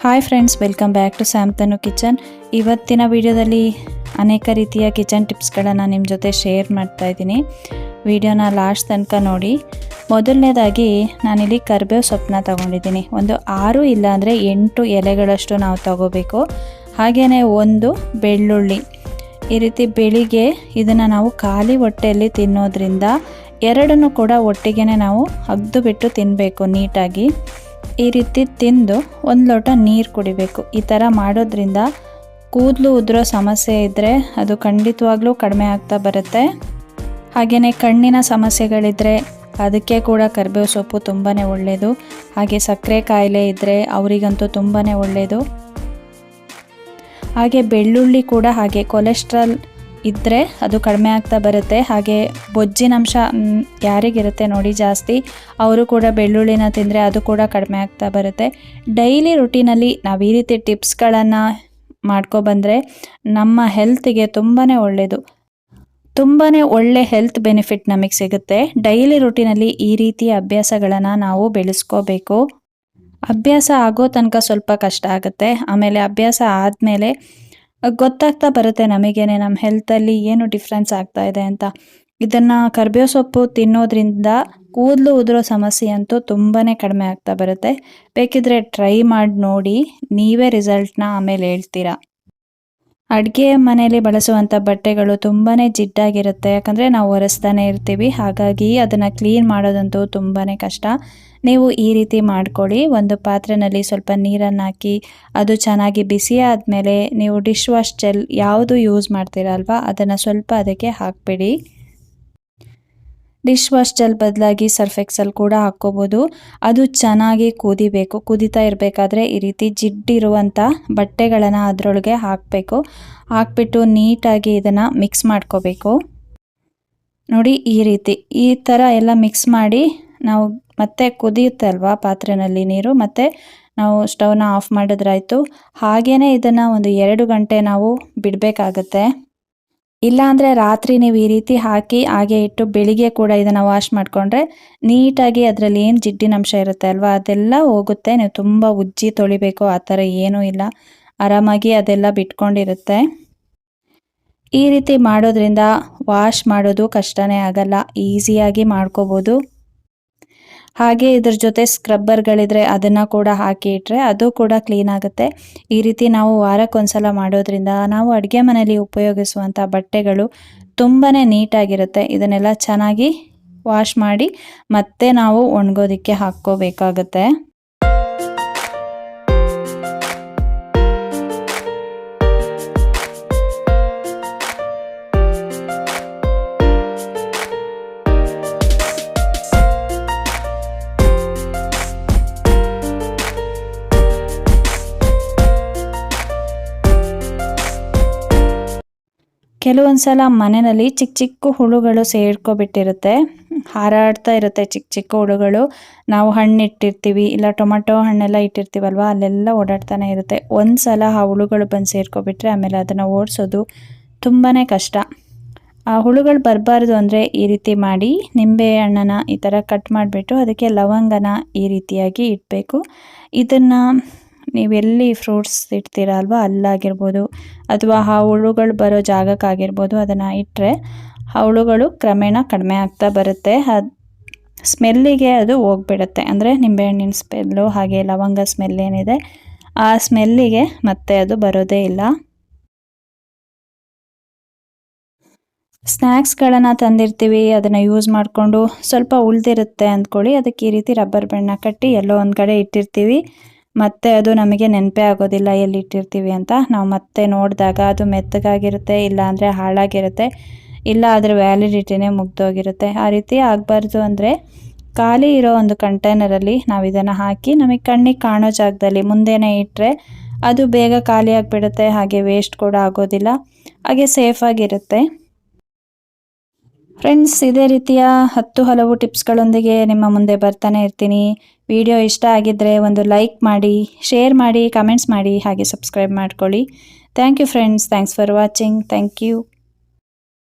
Hi friends, welcome back to ಸ್ಯಾಮ್ತನು kitchen. ಇವತ್ತಿನ ವಿಡಿಯೋದಲ್ಲಿ ಅನೇಕ ರೀತಿಯ ಕಿಚನ್ ಟಿಪ್ಸ್ಗಳನ್ನು ನಿಮ್ಮ ಜೊತೆ ಶೇರ್ ಮಾಡ್ತಾ ಇದ್ದೀನಿ. ವಿಡಿಯೋನ ಲಾಸ್ಟ್ ತನಕ ನೋಡಿ. ಮೊದಲನೇದಾಗಿ ನಾನಿಲ್ಲಿ ಕರಿಬೇವು ಸೊಪ್ಪನ್ನ ತೊಗೊಂಡಿದ್ದೀನಿ. ಒಂದು 6 ಇಲ್ಲಾಂದರೆ 8 ಎಲೆಗಳಷ್ಟು ನಾವು ತಗೋಬೇಕು. ಹಾಗೆಯೇ ಒಂದು ಬೆಳ್ಳುಳ್ಳಿ. ಈ ರೀತಿ ಬೆಳಿಗ್ಗೆ ಇದನ್ನು ನಾವು ಖಾಲಿ ಹೊಟ್ಟೆಯಲ್ಲಿ ತಿನ್ನೋದ್ರಿಂದ ಎರಡನ್ನೂ ಕೂಡ ಒಟ್ಟಿಗೆ ನಾವು ಅಗ್ದು ಬಿಟ್ಟು ತಿನ್ನಬೇಕು ನೀಟಾಗಿ. ಈ ರೀತಿ ತಿಂದು 1 ಲೋಟ ನೀರು ಕುಡಿಬೇಕು. ಈ ಥರ ಮಾಡೋದ್ರಿಂದ ಕೂದಲು ಉದುರೋ ಸಮಸ್ಯೆ ಇದ್ದರೆ ಅದು ಖಂಡಿತವಾಗ್ಲೂ ಕಡಿಮೆ ಆಗ್ತಾ ಬರುತ್ತೆ. ಹಾಗೆಯೇ ಕಣ್ಣಿನ ಸಮಸ್ಯೆಗಳಿದ್ದರೆ ಅದಕ್ಕೆ ಕೂಡ ಕರಿಬೇವು ಸೊಪ್ಪು ತುಂಬಾ ಒಳ್ಳೆಯದು. ಹಾಗೆ ಸಕ್ಕರೆ ಕಾಯಿಲೆ ಇದ್ದರೆ ಅವರಿಗಂತೂ ತುಂಬಾ ಒಳ್ಳೆಯದು. ಹಾಗೆ ಬೆಳ್ಳುಳ್ಳಿ ಕೂಡ ಹಾಗೆ ಕೊಲೆಸ್ಟ್ರಾಲ್ ಇದ್ದರೆ ಅದು ಕಡಿಮೆ ಆಗ್ತಾ ಬರುತ್ತೆ. ಹಾಗೆ ಬೊಜ್ಜಿನಂಶ ಯಾರಿಗಿರುತ್ತೆ ನೋಡಿ ಜಾಸ್ತಿ, ಅವರು ಕೂಡ ಬೆಳ್ಳುಳ್ಳಿನ ತಿಂದರೆ ಅದು ಕೂಡ ಕಡಿಮೆ ಆಗ್ತಾ ಬರುತ್ತೆ. ಡೈಲಿ ರುಟೀನಲ್ಲಿ ನಾವು ಈ ರೀತಿ ಟಿಪ್ಸ್ಗಳನ್ನು ಮಾಡ್ಕೊಬಂದರೆ ನಮ್ಮ ಹೆಲ್ತಿಗೆ ತುಂಬಾ ಒಳ್ಳೆಯದು. ತುಂಬಾ ಒಳ್ಳೆ ಹೆಲ್ತ್ ಬೆನಿಫಿಟ್ ನಮಗೆ ಸಿಗುತ್ತೆ. ಡೈಲಿ ರುಟೀನಲ್ಲಿ ಈ ರೀತಿಯ ಅಭ್ಯಾಸಗಳನ್ನು ನಾವು ಬೆಳೆಸ್ಕೋಬೇಕು. ಅಭ್ಯಾಸ ಆಗೋ ತನಕ ಸ್ವಲ್ಪ ಕಷ್ಟ ಆಗುತ್ತೆ. ಆಮೇಲೆ ಅಭ್ಯಾಸ ಆದಮೇಲೆ ಗೊತ್ತಾಗ್ತಾ ಬರುತ್ತೆ ನಮಗೇನೆ ನಮ್ಮ ಹೆಲ್ತಲ್ಲಿ ಏನು ಡಿಫ್ರೆನ್ಸ್ ಆಗ್ತಾ ಇದೆ ಅಂತ. ಇದನ್ನು ಕರಿಬೇವು ಸೊಪ್ಪು ತಿನ್ನೋದ್ರಿಂದ ಕೂದಲು ಉದುರೋ ಸಮಸ್ಯೆ ಅಂತೂ ತುಂಬಾ ಕಡಿಮೆ ಆಗ್ತಾ ಬರುತ್ತೆ. ಬೇಕಿದ್ರೆ ಟ್ರೈ ಮಾಡಿ ನೋಡಿ, ನೀವೇ ರಿಸಲ್ಟ್ನ ಆಮೇಲೆ ಹೇಳ್ತೀರಾ. ಅಡುಗೆ ಮನೆಯಲ್ಲಿ ಬಳಸುವಂಥ ಬಟ್ಟೆಗಳು ತುಂಬಾ ಜಿಡ್ಡಾಗಿರುತ್ತೆ. ಯಾಕಂದರೆ ನಾವು ಒರೆಸ್ತಾನೆ ಇರ್ತೀವಿ. ಹಾಗಾಗಿ ಅದನ್ನು ಕ್ಲೀನ್ ಮಾಡೋದಂತೂ ತುಂಬಾ ಕಷ್ಟ. ನೀವು ಈ ರೀತಿ ಮಾಡ್ಕೊಳ್ಳಿ. ಒಂದು ಪಾತ್ರೆಯಲ್ಲಿ ಸ್ವಲ್ಪ ನೀರನ್ನು ಹಾಕಿ ಅದು ಚೆನ್ನಾಗಿ ಬಿಸಿ ಆದಮೇಲೆ ನೀವು ಡಿಶ್ ವಾಶ್ ಜೆಲ್ ಯಾವುದು ಯೂಸ್ ಮಾಡ್ತೀರಲ್ವ ಅದನ್ನು ಸ್ವಲ್ಪ ಅದಕ್ಕೆ ಹಾಕಬೇಡಿ. ಡಿಶ್ ವಾಶ್ ಜೆಲ್ ಬದಲಾಗಿ ಸರ್ಫ್ ಎಕ್ಸೆಲ್ ಕೂಡ ಹಾಕ್ಕೋಬೋದು. ಅದು ಚೆನ್ನಾಗಿ ಕುದಿಬೇಕು. ಕುದಿತಾ ಇರಬೇಕಾದ್ರೆ ಈ ರೀತಿ ಜಿಡ್ಡಿರುವಂಥ ಬಟ್ಟೆಗಳನ್ನು ಅದರೊಳಗೆ ಹಾಕಬೇಕು. ಹಾಕ್ಬಿಟ್ಟು ನೀಟಾಗಿ ಇದನ್ನು ಮಿಕ್ಸ್ ಮಾಡ್ಕೋಬೇಕು. ನೋಡಿ ಈ ಥರ ಎಲ್ಲ ಮಿಕ್ಸ್ ಮಾಡಿ ನಾವು ಮತ್ತೆ ಕುದಿಯುತ್ತೆ ಅಲ್ವಾ ಪಾತ್ರೆಯಲ್ಲಿ ನೀರು, ಮತ್ತು ನಾವು ಸ್ಟವ್ನ ಆಫ್ ಮಾಡಿದ್ರಾಯ್ತು. ಹಾಗೆಯೇ ಇದನ್ನು ಒಂದು 2 ಗಂಟೆ ನಾವು ಬಿಡಬೇಕಾಗತ್ತೆ. ಇಲ್ಲಾಂದರೆ ರಾತ್ರಿ ನೀವು ಈ ರೀತಿ ಹಾಕಿ ಹಾಗೆ ಇಟ್ಟು ಬೆಳಿಗ್ಗೆ ಕೂಡ ಇದನ್ನು ವಾಶ್ ಮಾಡಿಕೊಂಡ್ರೆ ನೀಟಾಗಿ ಅದರಲ್ಲಿ ಏನು ಜಿಡ್ಡಿನಂಶ ಇರುತ್ತೆ ಅಲ್ವಾ ಅದೆಲ್ಲ ಹೋಗುತ್ತೆ. ನೀವು ತುಂಬ ಉಜ್ಜಿ ತೊಳಿಬೇಕು ಆ ಥರ ಏನೂ ಇಲ್ಲ, ಆರಾಮಾಗಿ ಅದೆಲ್ಲ ಬಿಟ್ಕೊಂಡಿರುತ್ತೆ. ಈ ರೀತಿ ಮಾಡೋದ್ರಿಂದ ವಾಶ್ ಮಾಡೋದು ಕಷ್ಟನೇ ಆಗಲ್ಲ, ಈಸಿಯಾಗಿ ಮಾಡ್ಕೋಬೋದು. ಹಾಗೆ ಇದ್ರ ಜೊತೆ ಸ್ಕ್ರಬ್ಬರ್ಗಳಿದ್ರೆ ಅದನ್ನು ಕೂಡ ಹಾಕಿ ಇಟ್ಟರೆ ಅದು ಕೂಡ ಕ್ಲೀನ್ ಆಗುತ್ತೆ. ಈ ರೀತಿ ನಾವು ವಾರಕ್ಕೊಂದ್ಸಲ ಮಾಡೋದ್ರಿಂದ ನಾವು ಅಡುಗೆ ಮನೆಯಲ್ಲಿ ಉಪಯೋಗಿಸುವಂಥ ಬಟ್ಟೆಗಳು ತುಂಬಾ ನೀಟಾಗಿರುತ್ತೆ. ಇದನ್ನೆಲ್ಲ ಚೆನ್ನಾಗಿ ವಾಶ್ ಮಾಡಿ ಮತ್ತೆ ನಾವು ಒಣಗೋದಕ್ಕೆ ಹಾಕ್ಕೋಬೇಕಾಗತ್ತೆ. ಕೆಲವೊಂದು ಸಲ ಮನೆಯಲ್ಲಿ ಚಿಕ್ಕ ಚಿಕ್ಕ ಹುಳುಗಳು ಸೇರ್ಕೊಬಿಟ್ಟಿರುತ್ತೆ, ಹಾರಾಡ್ತಾ ಇರುತ್ತೆ ಚಿಕ್ಕ ಚಿಕ್ಕ ಹುಳುಗಳು. ನಾವು ಹಣ್ಣು ಇಟ್ಟಿರ್ತೀವಿ, ಇಲ್ಲ ಟೊಮೆಟೊ ಹಣ್ಣೆಲ್ಲ ಇಟ್ಟಿರ್ತೀವಲ್ವ ಅಲ್ಲೆಲ್ಲ ಓಡಾಡ್ತಾನೆ ಇರುತ್ತೆ. ಒಂದು ಸಲ ಆ ಹುಳುಗಳು ಬಂದು ಸೇರ್ಕೊಬಿಟ್ರೆ ಆಮೇಲೆ ಅದನ್ನು ಓಡಿಸೋದು ತುಂಬಾ ಕಷ್ಟ. ಆ ಹುಳುಗಳು ಬರಬಾರ್ದು ಅಂದರೆ ಈ ರೀತಿ ಮಾಡಿ ನಿಂಬೆ ಹಣ್ಣನ್ನು ಈ ಥರ ಕಟ್ ಮಾಡಿಬಿಟ್ಟು ಅದಕ್ಕೆ ಲವಂಗನ ಈ ರೀತಿಯಾಗಿ ಇಡಬೇಕು. ಇದನ್ನು ನೀವೆಲ್ಲಿ ಫ್ರೂಟ್ಸ್ ಇಡ್ತೀರ ಅಲ್ವಾ ಅಲ್ಲಾಗಿರ್ಬೋದು ಅಥವಾ ಆ ಹುಳುಗಳು ಬರೋ ಜಾಗಕ್ಕಾಗಿರ್ಬೋದು ಅದನ್ನು ಇಟ್ಟರೆ ಆ ಹುಳುಗಳು ಕ್ರಮೇಣ ಕಡಿಮೆ ಆಗ್ತಾ ಬರುತ್ತೆ. ಸ್ಮೆಲ್ಲಿಗೆ ಅದು ಹೋಗ್ಬಿಡುತ್ತೆ. ಅಂದರೆ ನಿಂಬೆಹಣ್ಣಿನ ಸ್ಮೆಲ್ಲು ಹಾಗೆ ಲವಂಗ ಸ್ಮೆಲ್ ಏನಿದೆ ಆ ಸ್ಮೆಲ್ಲಿಗೆ ಮತ್ತೆ ಅದು ಬರೋದೇ ಇಲ್ಲ. ಸ್ನ್ಯಾಕ್ಸ್ಗಳನ್ನು ತಂದಿರ್ತೀವಿ, ಅದನ್ನು ಯೂಸ್ ಮಾಡಿಕೊಂಡು ಸ್ವಲ್ಪ ಉಳಿದಿರುತ್ತೆ ಅಂದ್ಕೊಳ್ಳಿ, ಅದಕ್ಕೆ ಈ ರೀತಿ ರಬ್ಬರ್ ಬ್ಯಾಂಡ್ನ ಕಟ್ಟಿ ಎಲ್ಲೋ ಒಂದು ಕಡೆ ಇಟ್ಟಿರ್ತೀವಿ. ಮತ್ತು ಅದು ನಮಗೆ ನೆನಪೇ ಆಗೋದಿಲ್ಲ ಎಲ್ಲಿ ಇಟ್ಟಿರ್ತೀವಿ ಅಂತ. ನಾವು ಮತ್ತೆ ನೋಡಿದಾಗ ಅದು ಮೆತ್ತಗಾಗಿರುತ್ತೆ, ಇಲ್ಲ ಅಂದರೆ ಹಾಳಾಗಿರುತ್ತೆ, ಇಲ್ಲ ಅದರ ವ್ಯಾಲಿಡಿಟಿನೇ ಮುಗ್ದೋಗಿರುತ್ತೆ. ಆ ರೀತಿ ಆಗಬಾರ್ದು ಅಂದರೆ ಖಾಲಿ ಇರೋ ಒಂದು ಕಂಟೈನರಲ್ಲಿ ನಾವು ಇದನ್ನು ಹಾಕಿ ನಮಗೆ ಕಣ್ಣಿಗೆ ಕಾಣೋ ಜಾಗದಲ್ಲಿ ಮುಂದೆನೇ ಇಟ್ಟರೆ ಅದು ಬೇಗ ಖಾಲಿ ಆಗಿಬಿಡುತ್ತೆ. ಹಾಗೆ ವೇಸ್ಟ್ ಕೂಡ ಆಗೋದಿಲ್ಲ, ಹಾಗೆ ಸೇಫಾಗಿರುತ್ತೆ. ಫ್ರೆಂಡ್ಸ್, ಇದೇ ರೀತಿಯ 10 ಹಲವು ಟಿಪ್ಸ್ಗಳೊಂದಿಗೆ ನಿಮ್ಮ ಮುಂದೆ ಬರ್ತಾನೆ ಇರ್ತೀನಿ. ವಿಡಿಯೋ ಇಷ್ಟ ಆಗಿದ್ದರೆ ಒಂದು ಲೈಕ್ ಮಾಡಿ, ಶೇರ್ ಮಾಡಿ, ಕಮೆಂಟ್ಸ್ ಮಾಡಿ, ಹಾಗೆ ಸಬ್ಸ್ಕ್ರೈಬ್ ಮಾಡ್ಕೊಳ್ಳಿ. Thank you friends, thanks for watching. Thank you.